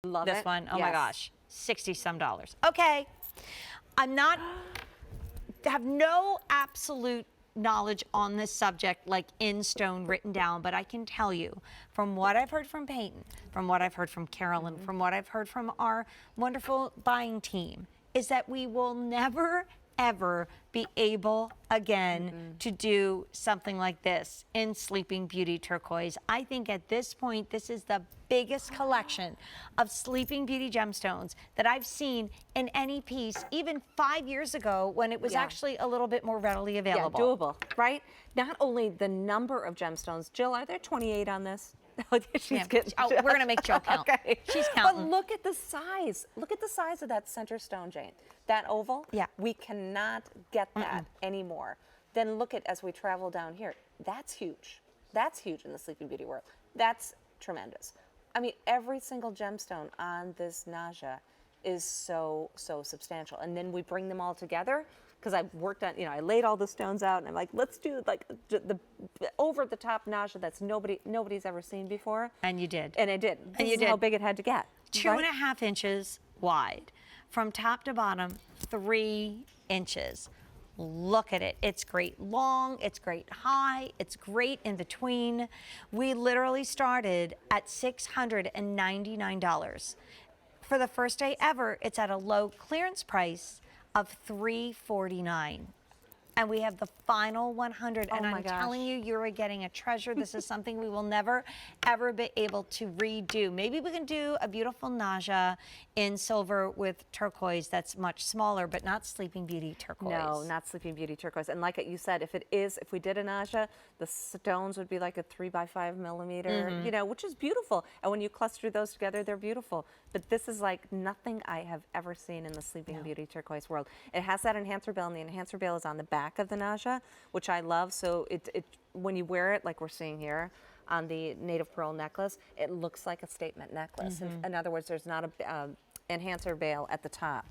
Love this it. one. Oh Yes. my gosh, $60-some. Okay, I'm not, have no absolute knowledge on this subject like in stone written down, but I can tell you from what I've heard from Peyton, from what I've heard from Carolyn, from what I've heard from our wonderful buying team, is that we will never ever be able again to do something like this in Sleeping Beauty Turquoise. I think at this point, this is the biggest collection of Sleeping Beauty gemstones that I've seen in any piece, even 5 years ago when it was actually a little bit more readily available. Yeah, doable, right? Not only the number of gemstones. Jill, are there 28 on this? She's getting we're going to make Jill count. Okay. She's counting. But look at the size. Look at the size of that center stone, Jane. That oval, we cannot get that anymore. Then look at, as we travel down here, that's huge. That's huge in the Sleeping Beauty world. That's tremendous. I mean, every single gemstone on this Naja is so substantial. And then we bring them all together, because I've worked on, I laid all the stones out, and I'm like, let's do like the over-the-top Naja that's nobody's ever seen before. And you did. And I did. And you is did. How big it had to get. 2.5 inches wide, from top to bottom, 3 inches. Look at it. It's great long, it's great high, it's great in between. We literally started at $699. For the first day ever, it's at a low clearance price of $349. And we have the final 100, and I'm telling you, you're getting a treasure. This is something we will never, ever be able to redo. Maybe we can do a beautiful Naja in silver with turquoise that's much smaller, but not Sleeping Beauty turquoise. No, not Sleeping Beauty turquoise. And like you said, if we did a Naja, the stones would be like a 3x5 millimeter, which is beautiful. And when you cluster those together, they're beautiful. But this is like nothing I have ever seen in the Sleeping Beauty turquoise world. It has that enhancer bail, and the enhancer bail is on the back of the Naja, which I love. So it when you wear it, like we're seeing here on the native pearl necklace, it looks like a statement necklace. In other words, there's not a enhancer bail at the top.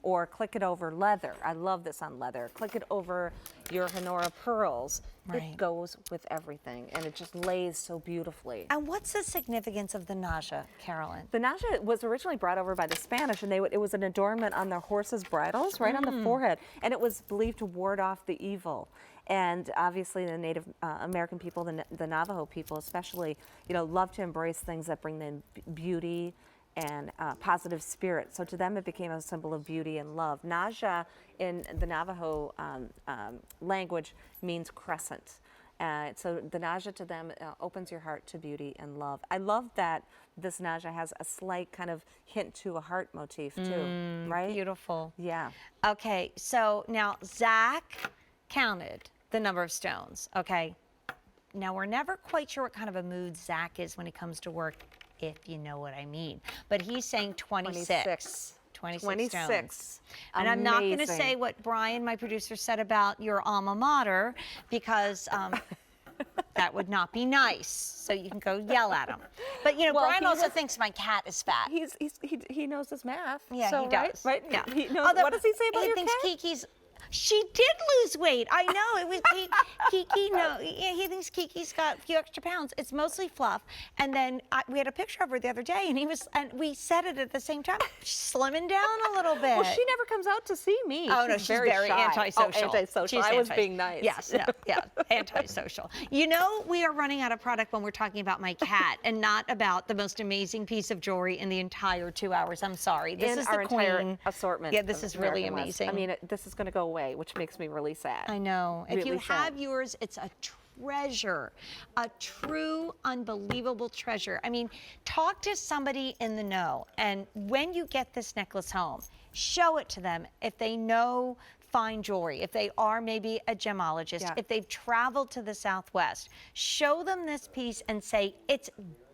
Or click it over leather. I love this on leather. Click it over your Honora pearls. It goes with everything, and it just lays so beautifully. And what's the significance of the Naja, Carolyn? The Naja was originally brought over by the Spanish, and it was an adornment on their horses' bridles, right on the forehead, and it was believed to ward off the evil. And obviously, the Native American people, the Navajo people especially, love to embrace things that bring them beauty and positive spirit. So to them, it became a symbol of beauty and love. Naja in the Navajo language means crescent. So the Naja to them opens your heart to beauty and love. I love that this Naja has a slight kind of hint to a heart motif too, right? Beautiful. Yeah. Okay, so now Zach counted the number of stones, okay? Now we're never quite sure what kind of a mood Zach is when he comes to work, if you know what I mean. But he's saying 26. 26 stones. And I'm not going to say what Brian, my producer, said about your alma mater, because that would not be nice. So you can go yell at him. But Brian also thinks my cat is fat. He knows his math. Yeah, so, he does. Right? Yeah. He knows, what does he say about your cat? He thinks Kiki's. She did lose weight. I know. It was Kiki. No, he thinks Kiki's got a few extra pounds. It's mostly fluff. And then we had a picture of her the other day, and we said it at the same time. She's slimming down a little bit. Well, she never comes out to see me. Oh, no, she's very antisocial. Oh, antisocial. I was being nice. Yes, no, yeah, antisocial. We are running out of product when we're talking about my cat and not about the most amazing piece of jewelry in the entire 2 hours. I'm sorry. This is our the queen. entire assortment. Yeah, this is really amazing. I mean, this is going to go away, which makes me really sad. I know. If you have yours, it's a treasure, a true, unbelievable treasure. I mean, talk to somebody in the know, and when you get this necklace home, show it to them if they know fine jewelry, if they are maybe a gemologist, if they've traveled to the Southwest. Show them this piece and say, it's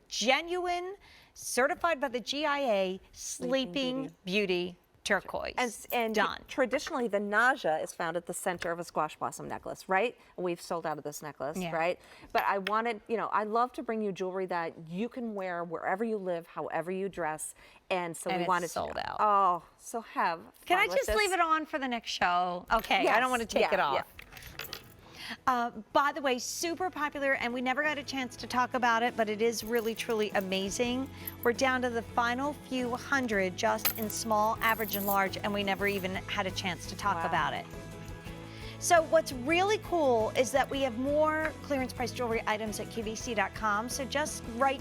genuine, certified by the GIA, Sleeping Beauty turquoise. And done. Traditionally, the Naja is found at the center of a squash blossom necklace, right? We've sold out of this necklace, right? But I wanted, I love to bring you jewelry that you can wear wherever you live, however you dress. And so we wanted sold out. Oh, so have fun Can I with just this. leave it on for the next show? Okay, I don't want to take it off. By the way, super popular, and we never got a chance to talk about it, but it is really, truly amazing. We're down to the final few hundred just in small, average, and large, and we never even had a chance to talk about it. So what's really cool is that we have more clearance price jewelry items at QVC.com, so just right